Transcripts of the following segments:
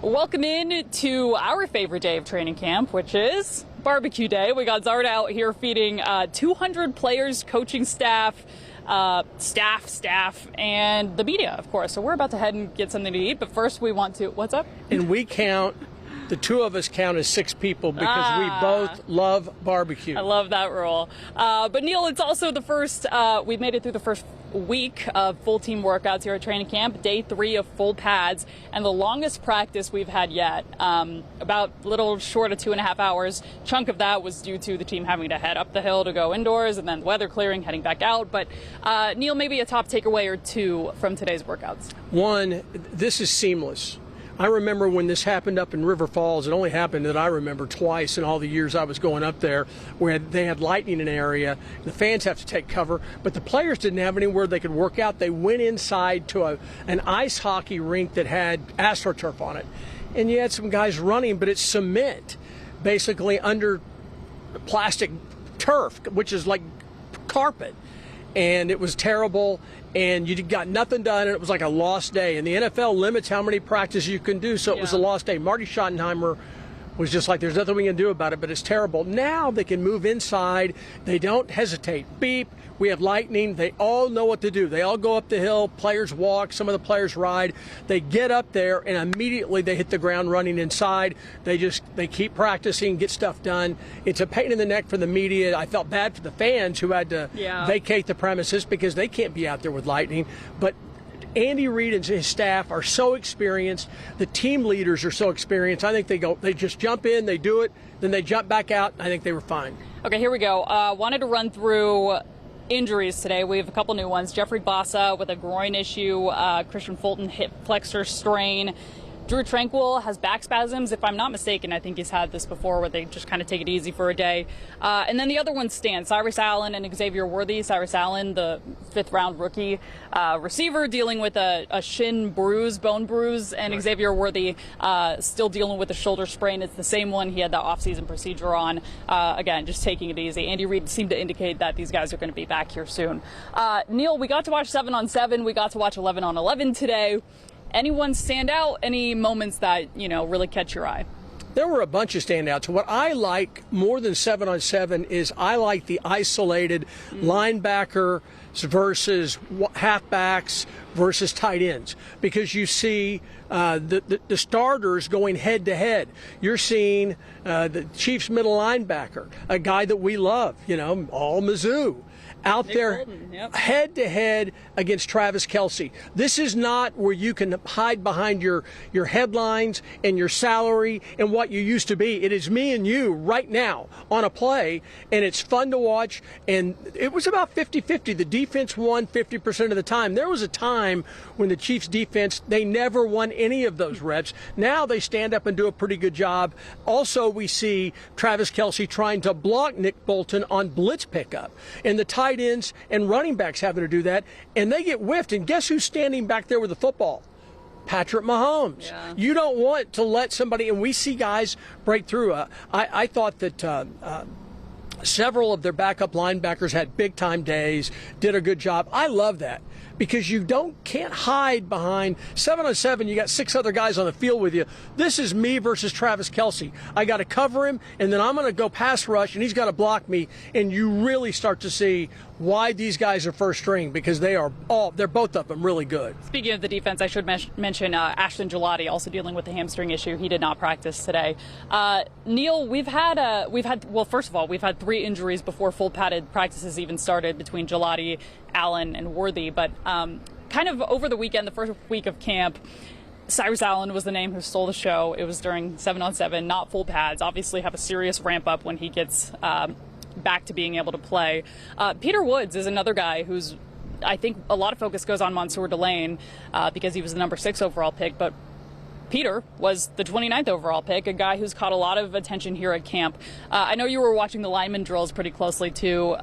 Welcome in to our favorite day of training camp, which is barbecue day. We got Zard out here feeding 200 players, coaching staff, and the media, of course. So we're about to head and get something to eat. But first we want to, what's up? And we count, the two of us count as 6 people because we both love barbecue. I love that rule. But Neal, it's also the first, we've made it through the first week of full team workouts here at training camp, day 3 of full pads, and the longest practice we've had yet, about a little short of 2.5 hours. Chunk of that was due to the team having to head up the hill to go indoors, and then weather clearing, heading back out. But Neal, maybe a top takeaway or two from today's workouts. One, this is seamless. I remember when this happened up in River Falls. It only happened that I remember twice in all the years I was going up there, where they had lightning in an area. The fans have to take cover, but the players didn't have anywhere they could work out. They went inside to an ice hockey rink that had AstroTurf on it. And you had some guys running, but it's cement, basically under plastic turf, which is like carpet. And it was terrible, and you got nothing done, and it was like a lost day. And the NFL limits how many practices you can do, so it was a lost day. Marty Schottenheimer was just like, there's nothing we can do about it, but it's terrible. Now they can move inside. They don't hesitate. Beep. We have lightning. They all know what to do. They all go up the hill. Players walk. Some of the players ride. They get up there, and immediately they hit the ground running inside. They keep practicing, get stuff done. It's a pain in the neck for the media. I felt bad for the fans who had to vacate the premises because they can't be out there with lightning. But Andy Reid and his staff are so experienced. The team leaders are so experienced. I think they just jump in, they do it, then they jump back out. I think they were fine. Okay, here we go. Wanted to run through injuries today. We have a couple new ones. Jeffrey Bassa with a groin issue, Christian Fulton hip flexor strain. Drew Tranquil has back spasms. If I'm not mistaken, I think he's had this before where they just kind of take it easy for a day. And then the other ones stand. Cyrus Allen and Xavier Worthy. Cyrus Allen, the 5th-round rookie receiver, dealing with a shin bruise, bone bruise, and Xavier Worthy still dealing with a shoulder sprain. It's the same one he had the offseason procedure on. Again, just taking it easy. Andy Reid seemed to indicate that these guys are going to be back here soon. Neal, we got to watch 7-on-7. We got to watch 11-on-11 today. Anyone stand out? Any moments that, really catch your eye? There were a bunch of standouts. What I like more than 7-on-7 is I like the isolated linebacker versus halfbacks versus tight ends, because you see the starters going head to head. You're seeing the Chiefs middle linebacker, a guy that we love, all Mizzou, out there head to head against Travis Kelce. This is not where you can hide behind your headlines and your salary and what you used to be. It is me and you right now on a play, and it's fun to watch. And it was about 50-50. The defense won 50% of the time. There was a time when the Chiefs defense, they never won any of those reps. Now they stand up and do a pretty good job. Also, we see Travis Kelce trying to block Nick Bolton on blitz pickup, and the tight ends and running backs having to do that, and they get whiffed. And guess who's standing back there with the football? Patrick Mahomes. Yeah. You don't want to let somebody, and we see guys break through. I thought that several of their backup linebackers had big-time days, did a good job. I love that, because you can't hide behind 7-on-7. You got 6 other guys on the field with you. This is me versus Travis Kelce. I got to cover him, and then I'm going to go pass rush, and he's got to block me. And you really start to see why these guys are first string, because they're both of them really good. Speaking of the defense, I should mention Ashton Gelati also dealing with a hamstring issue. He did not practice today. Neal, we've had 3 injuries before full padded practices even started between Gelati, Allen, and Worthy. But kind of over the weekend, the first week of camp, Cyrus Allen was the name who stole the show. It was during 7-on-7, not full pads. Obviously have a serious ramp up when he gets back to being able to play. Peter Woods is another guy who's, I think a lot of focus goes on Mansour Delane because he was the number 6 overall pick, but Peter was the 29th overall pick, a guy who's caught a lot of attention here at camp. I know you were watching the lineman drills pretty closely too.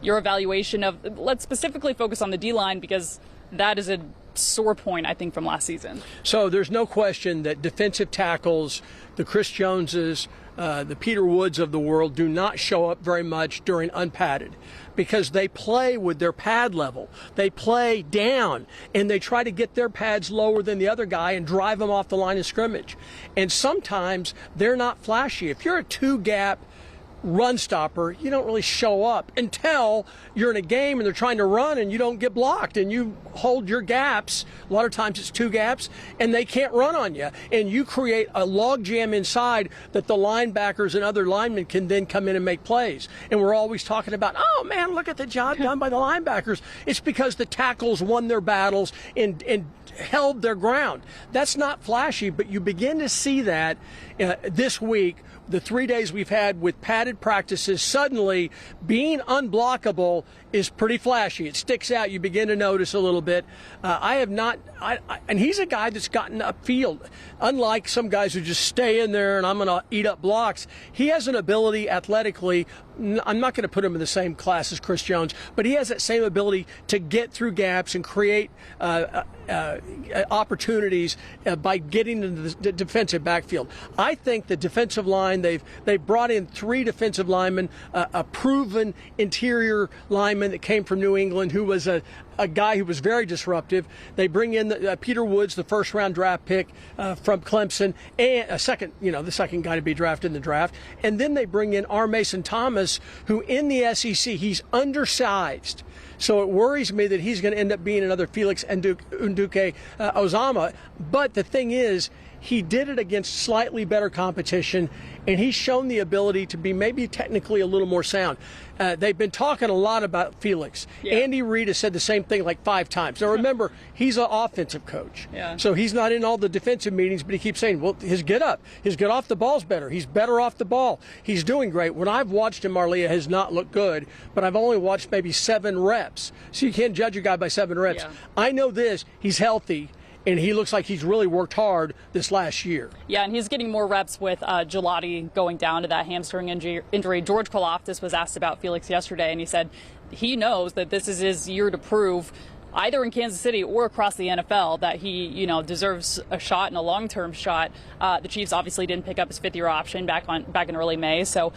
Your evaluation of, let's specifically focus on the D-line, because that is a sore point, I think, from last season. So there's no question that defensive tackles, the Chris Joneses, the Peter Woods of the world, do not show up very much during unpadded because they play with their pad level. They play down, and they try to get their pads lower than the other guy and drive them off the line of scrimmage. And sometimes they're not flashy. If you're a two-gap run stopper, you don't really show up until you're in a game and they're trying to run and you don't get blocked and you hold your gaps. A lot of times it's two gaps and they can't run on you, and you create a log jam inside that the linebackers and other linemen can then come in and make plays. And we're always talking about, oh man, look at the job done by the linebackers. It's because the tackles won their battles and held their ground. That's not flashy, but you begin to see that this week. The 3 days we've had with padded practices, suddenly being unblockable is pretty flashy. It sticks out. You begin to notice a little bit. And he's a guy that's gotten upfield. Unlike some guys who just stay in there and I'm going to eat up blocks, he has an ability athletically. I'm not going to put him in the same class as Chris Jones, but he has that same ability to get through gaps and create opportunities by getting into the defensive backfield. I think the defensive line, they've brought in 3 defensive linemen, a proven interior lineman that came from New England who was a guy who was very disruptive. They bring in Peter Woods, the first-round draft pick from Clemson, and the second guy to be drafted in the draft. And then they bring in R. Mason Thomas, who in the SEC, he's undersized. So it worries me that he's going to end up being another Felix Nduke Ozama. But the thing is, he did it against slightly better competition, and he's shown the ability to be maybe technically a little more sound. They've been talking a lot about Felix. Yeah. Andy Reid has said the same thing like 5 times. Now remember, he's an offensive coach. Yeah. So he's not in all the defensive meetings, but he keeps saying, well, his get off the ball's better. He's better off the ball. He's doing great. When I've watched him, Marleah has not looked good, but I've only watched maybe 7 reps. So you can't judge a guy by 7 reps. Yeah. I know this, he's healthy. And he looks like he's really worked hard this last year. Yeah, and he's getting more reps with Gelati going down to that hamstring injury. George Kalafdis was asked about Felix yesterday, and he said he knows that this is his year to prove, either in Kansas City or across the NFL, that he, deserves a shot and a long-term shot. The Chiefs obviously didn't pick up his 5th-year option back in early May, so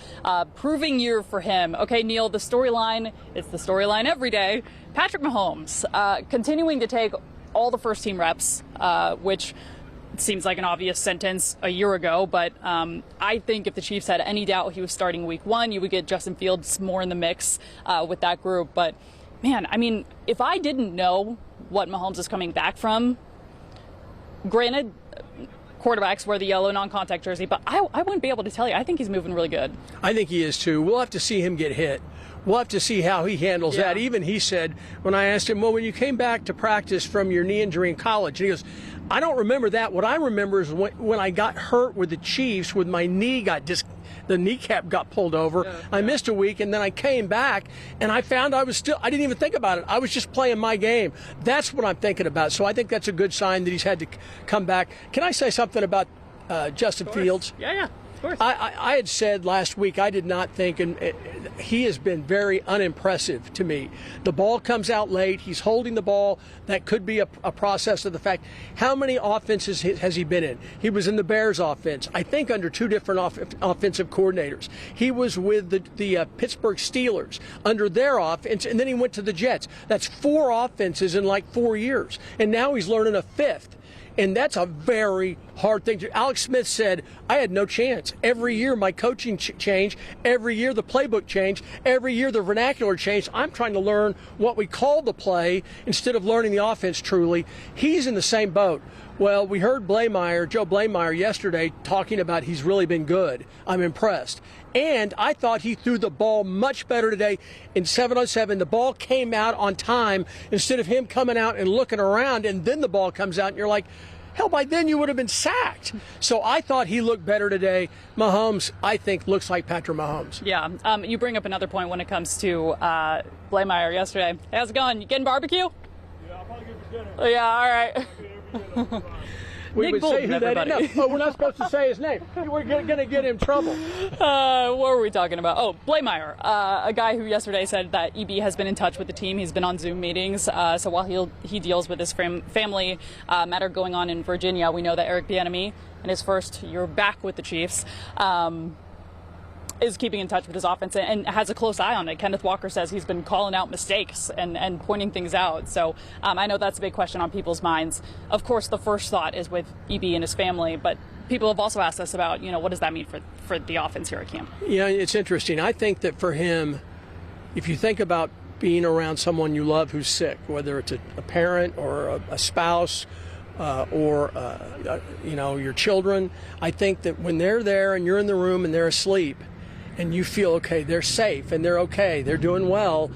proving year for him. Okay, Neal, the storyline, it's the storyline every day. Patrick Mahomes continuing to take all the first-team reps, which seems like an obvious sentence a year ago, but I think if the Chiefs had any doubt he was starting week 1, you would get Justin Fields more in the mix with that group. But, man, I mean, if I didn't know what Mahomes is coming back from, granted, quarterbacks wear the yellow non-contact jersey, but I wouldn't be able to tell you. I think he's moving really good. I think he is, too. We'll have to see him get hit. We'll have to see how he handles that. Even he said, when I asked him, well, when you came back to practice from your knee injury in college, and he goes, I don't remember that. What I remember is when I got hurt with the Chiefs, with my knee the kneecap got pulled over. Yeah. I missed a week, and then I came back, and I found I didn't even think about it. I was just playing my game. That's what I'm thinking about. So I think that's a good sign that he's had to come back. Can I say something about Justin Fields? Yeah. I had said last week I did not think, and he has been very unimpressive to me. The ball comes out late. He's holding the ball. That could be a process of the fact. How many offenses has he been in? He was in the Bears offense, I think under 2 different offensive coordinators. He was with the Pittsburgh Steelers under their offense, and then he went to the Jets. That's 4 offenses in like 4 years, and now he's learning a 5th. And that's a very hard thing to. Alex Smith said, I had no chance. Every year my coaching changed. Every year the playbook changed. Every year the vernacular changed. I'm trying to learn what we call the play instead of learning the offense truly. He's in the same boat. Well, we heard Joe Blameyer yesterday talking about he's really been good. I'm impressed. And I thought he threw the ball much better today in 7-on-7. The ball came out on time instead of him coming out and looking around, and then the ball comes out, and you're like, hell, by then you would have been sacked. So I thought he looked better today. Mahomes, I think, looks like Patrick Mahomes. Yeah. You bring up another point when it comes to Blameyer yesterday. Hey, how's it going? You getting barbecue? Yeah, I'll probably get for dinner. Yeah, all right. we Nick would Bolton, say who that everybody. is. No, we're not supposed to say his name. We're going to get him in trouble. What were we talking about? Oh, Blameyer, a guy who yesterday said that EB has been in touch with the team. He's been on Zoom meetings. So while he deals with his family matter going on in Virginia, we know that Eric Bieniemy, in his first year back with the Chiefs, is keeping in touch with his offense and has a close eye on it. Kenneth Walker says he's been calling out mistakes and pointing things out. So I know that's a big question on people's minds. Of course, the first thought is with EB and his family, but people have also asked us about, what does that mean for the offense here at camp? Yeah, it's interesting. I think that for him, if you think about being around someone you love who's sick, whether it's a parent or a spouse, or your children, I think that when they're there and you're in the room and they're asleep, and you feel, okay, they're safe and they're okay, they're doing well,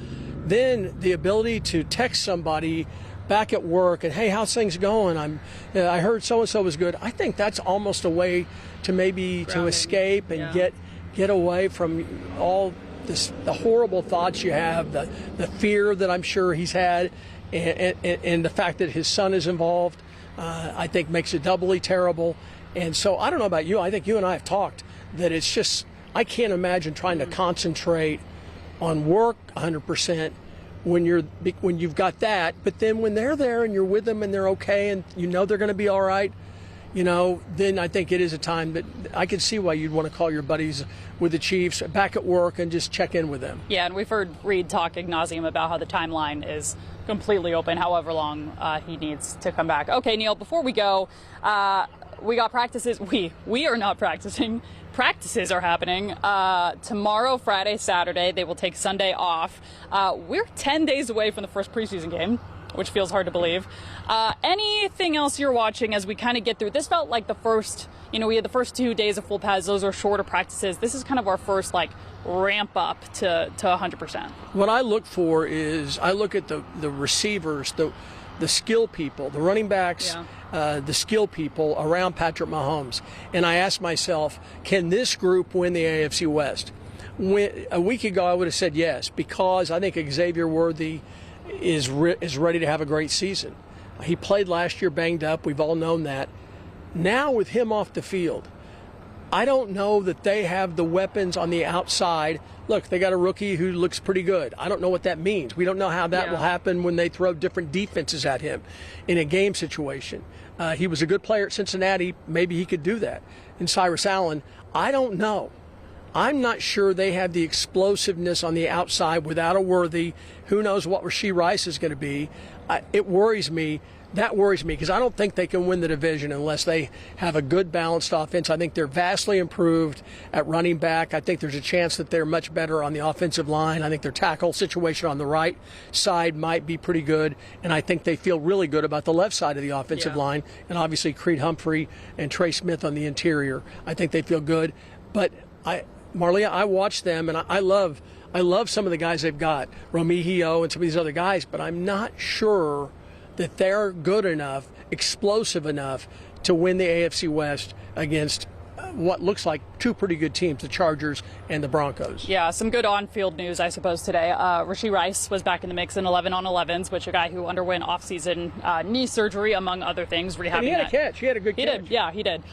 then the ability to text somebody back at work and, hey, how's things going? I heard so-and-so was good. I think that's almost a way to maybe to escape and get away from all the horrible thoughts you have, the fear that I'm sure he's had, and the fact that his son is involved, I think makes it doubly terrible. And so I don't know about you. I think you and I have talked that it's just, I can't imagine trying to concentrate on work 100% when you've got that. But then when they're there and you're with them and they're okay and they're going to be all right, then I think it is a time that I can see why you'd want to call your buddies with the Chiefs back at work and just check in with them. Yeah, and we've heard Reed talk ad nauseum about how the timeline is completely open, however long he needs to come back. Okay, Neal, before we go, we got practices. We are not practicing. Practices are happening tomorrow, Friday, Saturday. They will take Sunday off. We're 10 days away from the first preseason game, which feels hard to believe. Anything else you're watching as we kind of get through? This felt like the first, we had the first 2 days of full pads. Those are shorter practices. This is kind of our first ramp up to 100%. What I look for is I look at the receivers, the skill people, the running backs, the skill people around Patrick Mahomes. And I ask myself, can this group win the AFC West? A week ago, I would have said yes, because I think Xavier Worthy is ready to have a great season. He played last year banged up. We've all known that. Now with him off the field, I don't know that they have the weapons on the outside. Look, they got a rookie who looks pretty good. I don't know what that means. We don't know how that will happen when they throw different defenses at him in a game situation. He was a good player at Cincinnati. Maybe he could do that. And Cyrus Allen, I don't know. I'm not sure they have the explosiveness on the outside without a Worthy. Who knows what Rashee Rice is going to be. It worries me. That worries me because I don't think they can win the division unless they have a good balanced offense. I think they're vastly improved at running back. I think there's a chance that they're much better on the offensive line. I think their tackle situation on the right side might be pretty good. And I think they feel really good about the left side of the offensive line. And obviously Creed Humphrey and Trey Smith on the interior. I think they feel good. But Marleah, I watch them and I love some of the guys they've got, Romeo and some of these other guys, but I'm not sure that they're good enough, explosive enough to win the AFC West against what looks like two pretty good teams, the Chargers and the Broncos. Yeah, some good on-field news, I suppose, today. Rashee Rice was back in the mix in 11-on-11s, which a guy who underwent off-season knee surgery, among other things, rehabbing. And he had a catch. He had a good catch. He did. Yeah, he did.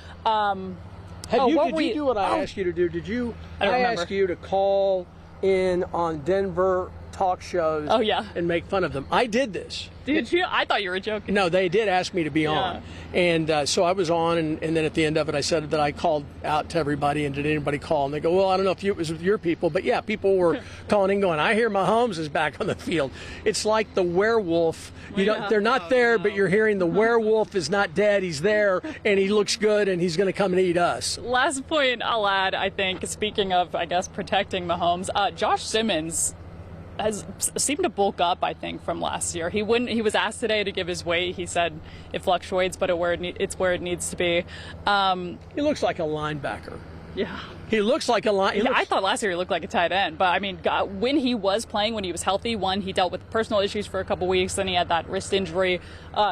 Did you do what I asked you to do? Did you? I asked you to call in on Denver talk shows and make fun of them. I did this. Did you? I thought you were joking. No, they did ask me to be on. And so I was on, and then at the end of it, I said that I called out to everybody, and did anybody call? And they go, well, I don't know if it was with your people, but yeah, people were calling in going, I hear Mahomes is back on the field. It's like the werewolf. They're not there, but you're hearing the werewolf is not dead. He's there, and he looks good, and he's going to come and eat us. Last point I'll add, I think, speaking of, I guess, protecting Mahomes, Josh Simmons has seemed to bulk up, I think, from last year. He was asked today to give his weight. He said it fluctuates, but it's where it needs to be. He looks like a linebacker. Yeah. He looks like a linebacker. I thought last year he looked like a tight end, but I mean, when he was playing, when he was healthy, he dealt with personal issues for a couple weeks, then he had that wrist injury.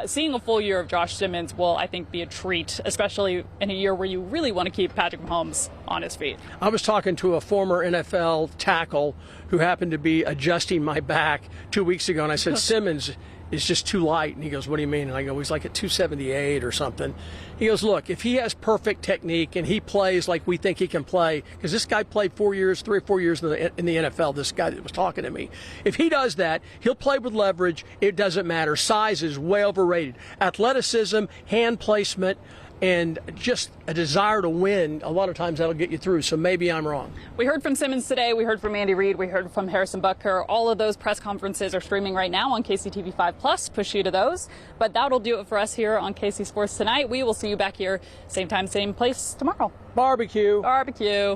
Seeing a full year of Josh Simmons will, I think, be a treat, especially in a year where you really want to keep Patrick Mahomes on his feet. I was talking to a former NFL tackle who happened to be adjusting my back 2 weeks ago, and I said, Simmons is just too light. And he goes, what do you mean? And I go, he's like at 278 or something. He goes, look, if he has perfect technique and he plays like we think he can play, because this guy played 3 or 4 years in the NFL, this guy that was talking to me. If he does that, he'll play with leverage. It doesn't matter. Size is way overrated. Athleticism, hand placement, and just a desire to win, a lot of times that'll get you through. So maybe I'm wrong. We heard from Simmons today. We heard from Andy Reid. We heard from Harrison Butker. All of those press conferences are streaming right now on KCTV 5+. Push you to those. But that'll do it for us here on KC Sports Tonight. We will see you back here, same time, same place tomorrow. Barbecue. Barbecue.